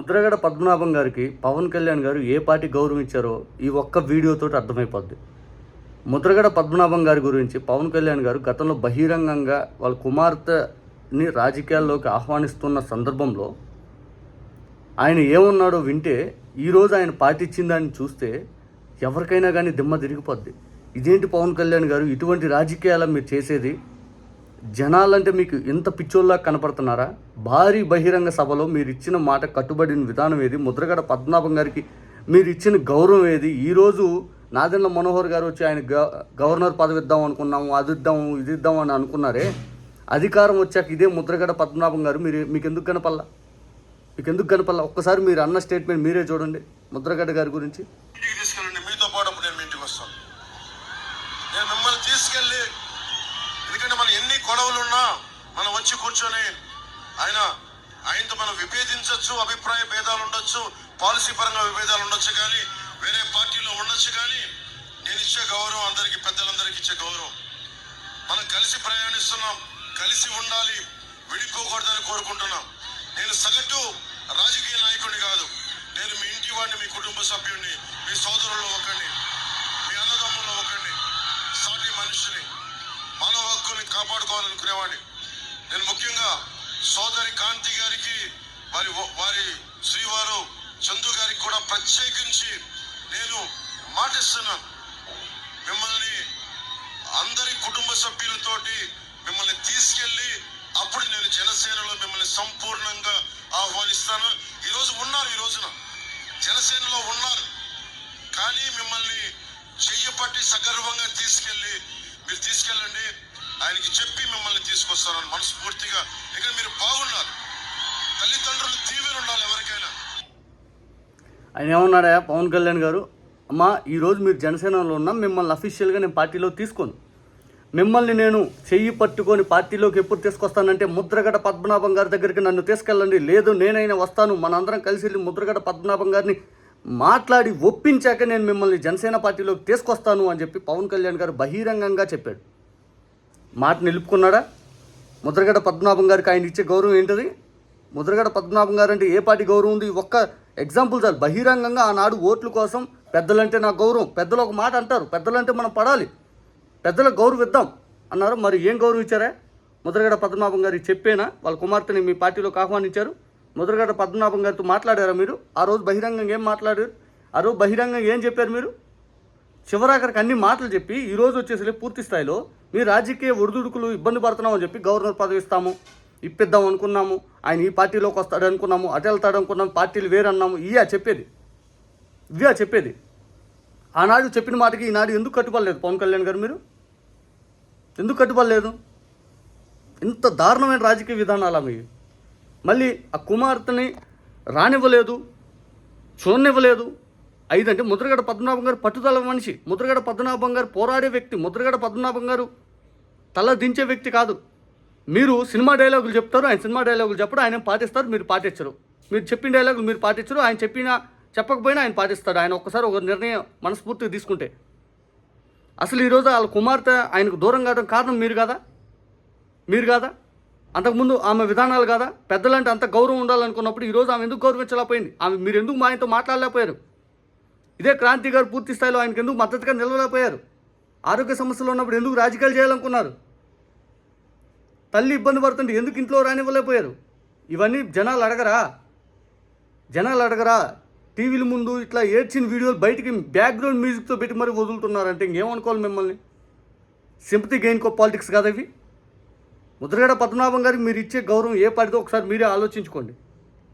ముద్రగడ పద్మనాభం గారికి పవన్ కళ్యాణ్ గారు ఏ పార్టీ గౌరవం ఇచ్చారో ఈ ఒక్క వీడియోతో అర్థమైపోద్ది. ముద్రగడ పద్మనాభం గారి గురించి పవన్ కళ్యాణ్ గారు గతంలో బహిరంగంగా వాళ్ళ కుమార్తెని రాజకీయాల్లోకి ఆహ్వానిస్తున్న సందర్భంలో ఆయన ఏమన్నాడో వింటే ఈరోజు ఆయన పార్టీ ఇచ్చిందని చూస్తే ఎవరికైనా కానీ దిమ్మ తిరిగిపోద్ది. ఇదేంటి పవన్ కళ్యాణ్ గారు, ఇటువంటి రాజకీయాల మీరు చేసేది? జనాలంటే మీకు ఇంత పిచ్చోళ్ళలా కనపడుతున్నారా? భారీ బహిరంగ సభలో మీరు ఇచ్చిన మాట కట్టుబడిన విధానం ఏది? ముద్రగడ పద్మనాభం గారికి మీరు ఇచ్చిన గౌరవం ఏది? ఈరోజు నాదెండ్ల మనోహర్ గారు వచ్చి ఆయన గవర్నర్ పదవి ఇద్దాం అనుకున్నాము, అది ఇద్దాము ఇది ఇద్దాం అని అనుకున్నారే, అధికారం వచ్చాక ఇదే ముద్రగడ పద్మనాభం గారు మీకు ఎందుకు కనపల్లా? ఒక్కసారి మీరు అన్న స్టేట్మెంట్ మీరే చూడండి ముద్రగడ గారి గురించి. మీతో పాటు నేను మీ ఇంటికి వస్తాను. నేను మిమ్మల్ని తీసుకెళ్ళి, ఎందుకంటే మనం ఎన్ని గొడవలున్నా మనం వచ్చి కూర్చొని ఆయనతో మనం విభేదించవచ్చు, అభిప్రాయ భేదాలు ఉండొచ్చు, పాలసీ పరంగా విభేదాలు ఉండొచ్చు, కానీ వేరే పార్టీలో ఉండొచ్చు. కానీ నేను ఇచ్చే గౌరవం అందరికీ, పెద్దలందరికీ ఇచ్చే గౌరవం. మనం కలిసి ప్రయాణిస్తున్నాం, కలిసి ఉండాలి, విడిపోకూడదని కోరుకుంటున్నాం. నేను సగటు రాజకీయ నాయకుడిని కాదు, నేను మీ ఇంటి వాడిని, మీ కుటుంబ సభ్యుడిని, మీ సోదరుల్లో ఒకరిని, మీ అన్నదమ్ముల్లో ఒకరిని, సాటి మనిషిని, మానవ హక్కుల్ని కాపాడుకోవాలనుకునేవాడిని. నేను ముఖ్యంగా సోదరి కాంతి గారికి, వారి శ్రీవారు చందు గారికి కూడా ప్రత్యేకించి నేను మాటిస్తున్నాను, మిమ్మల్ని అందరి కుటుంబ సభ్యులతోటి మిమ్మల్ని తీసుకెళ్లి అప్పుడు నేను జనసేనలో మిమ్మల్ని సంపూర్ణంగా ఆహ్వానిస్తాను. ఈ రోజున జనసేనలో ఉన్నారు, కానీ మిమ్మల్ని చెయ్యపట్టి సగర్వంగా మీరు తీసుకెళ్ళండి, ఆయనకి చెప్పి మిమ్మల్ని తీసుకొస్తానని మనస్ఫూర్తిగా. ఇక్కడ మీరు బాగున్నారు, తల్లిదండ్రులు దీవెన ఉండాలి ఎవరికైనా. ఆయన ఏమన్నాడా పవన్ కళ్యాణ్ గారు, అమ్మా ఈరోజు మీరు జనసేనలో ఉన్నాం, మిమ్మల్ని అఫీషియల్గా నేను పార్టీలో తీసుకోను, మిమ్మల్ని నేను చెయ్యి పట్టుకొని పార్టీలోకి ఎప్పుడు తీసుకొస్తానంటే ముద్రగడ పద్మనాభం గారి దగ్గరికి నన్ను తీసుకెళ్ళండి, లేదు నేనైనా వస్తాను, మనందరం కలిసి వెళ్ళి ముద్రగడ పద్మనాభం గారిని మాట్లాడి ఒప్పించాక నేను మిమ్మల్ని జనసేన పార్టీలోకి తీసుకొస్తాను అని చెప్పి పవన్ కళ్యాణ్ గారు బహిరంగంగా చెప్పాడు. మాట నిలుపుకున్నాడా? ముద్రగడ పద్మనాభం గారికి ఆయన ఇచ్చే గౌరవం ఏంటది? ముద్రగడ పద్మనాభం గారు అంటే ఏ పార్టీ గౌరవం ఉంది? ఒక్క ఎగ్జాంపుల్ చాలు. బహిరంగంగా ఆనాడు ఓట్ల కోసం పెద్దలంటే నాకు గౌరవం, పెద్దలు ఒక మాట అంటారు, పెద్దలంటే మనం పడాలి, పెద్దలకు గౌరవం ఇద్దాం అన్నారు. మరి ఏం గౌరవం ఇచ్చారా? ముద్రగడ పద్మనాభం గారికి చెప్పేనా వాళ్ళ కుమార్తెని మీ పార్టీలోకి ఆహ్వానించారు? ముద్రగడ పద్మనాభం గారితో మాట్లాడారా మీరు? ఆ రోజు బహిరంగంగా ఏం మాట్లాడారు? ఆ రోజు బహిరంగంగా ఏం చెప్పారు మీరు? చివరాఖరికి అన్ని మాటలు చెప్పి ఈరోజు వచ్చేసి పూర్తి స్థాయిలో మీ రాజకీయ ఒడిదుడుకులు ఇబ్బంది పడుతున్నామని చెప్పి గవర్నర్ పదవి ఇస్తాము, ఇప్పిద్దాం అనుకున్నాము, ఆయన ఈ పార్టీలోకి వస్తాడు అనుకున్నాము, అటు వెళ్తాడు అనుకున్నాము, పార్టీలు వేరన్నాము, ఇవే చెప్పేది. ఆనాడు చెప్పిన మాటకి ఈనాడు ఎందుకు కట్టుబడలేదు పవన్ కళ్యాణ్ గారు? మీరు ఎందుకు కట్టుబడలేదు? ఇంత దారుణమైన రాజకీయ విధానాలా మీ? మళ్ళీ ఆ కుమార్తెని రానివ్వలేదు, చూడనివ్వలేదు. ఐదంటే ముద్రగడ పద్మనాభం గారు పట్టుదల మనిషి, ముద్రగడ పద్మనాభం గారు పోరాడే వ్యక్తి, ముద్రగడ పద్మనాభం గారు తల దించే వ్యక్తి కాదు. మీరు సినిమా డైలాగులు చెప్తారు, ఆయన సినిమా డైలాగులు చెప్పడం, ఆయన పాటిస్తారు, మీరు పాటించరు. మీరు చెప్పిన డైలాగులు మీరు పాటించరు, ఆయన చెప్పకపోయినా ఆయన పాటిస్తాడు. ఆయన ఒక్కసారి ఒక నిర్ణయం మనస్ఫూర్తిగా తీసుకుంటే. అసలు ఈరోజు వాళ్ళ కుమార్తె ఆయనకు దూరం కావడం కారణం మీరు కాదా? అంతకుముందు ఆమె విధానాలు కాదా? పెద్దలంటే అంత గౌరవం ఉండాలనుకున్నప్పుడు ఈరోజు ఆమె ఎందుకు గౌరవించలేకపోయింది? మీరు ఎందుకు మా ఆయనతో మాట్లాడలేకపోయారు? ఇదే క్రాంతి గారు పూర్తి స్థాయిలో ఆయనకు ఎందుకు మద్దతుగా నిలవలేకపోయారు? ఆరోగ్య సమస్యలు ఉన్నప్పుడు ఎందుకు రాజకీయాలు చేయాలనుకున్నారు? తల్లి ఇబ్బంది పడుతుంటే ఎందుకు ఇంట్లో రానివ్వలేకపోయారు? ఇవన్నీ జనాలు అడగరా? టీవీల ముందు ఇట్లా ఏడ్చిన వీడియోలు బయటికి బ్యాక్గ్రౌండ్ మ్యూజిక్తో పెట్టి మరీ వదులుతున్నారంటే ఇంకేమనుకోవాలి మిమ్మల్ని? సింపతి గెయిన్ పాలిటిక్స్ కాదు ఇవి. ముద్రగడ పద్మనాభం గారికి మీరు ఇచ్చే గౌరవం ఏ పార్టీతో ఒకసారి మీరే ఆలోచించుకోండి.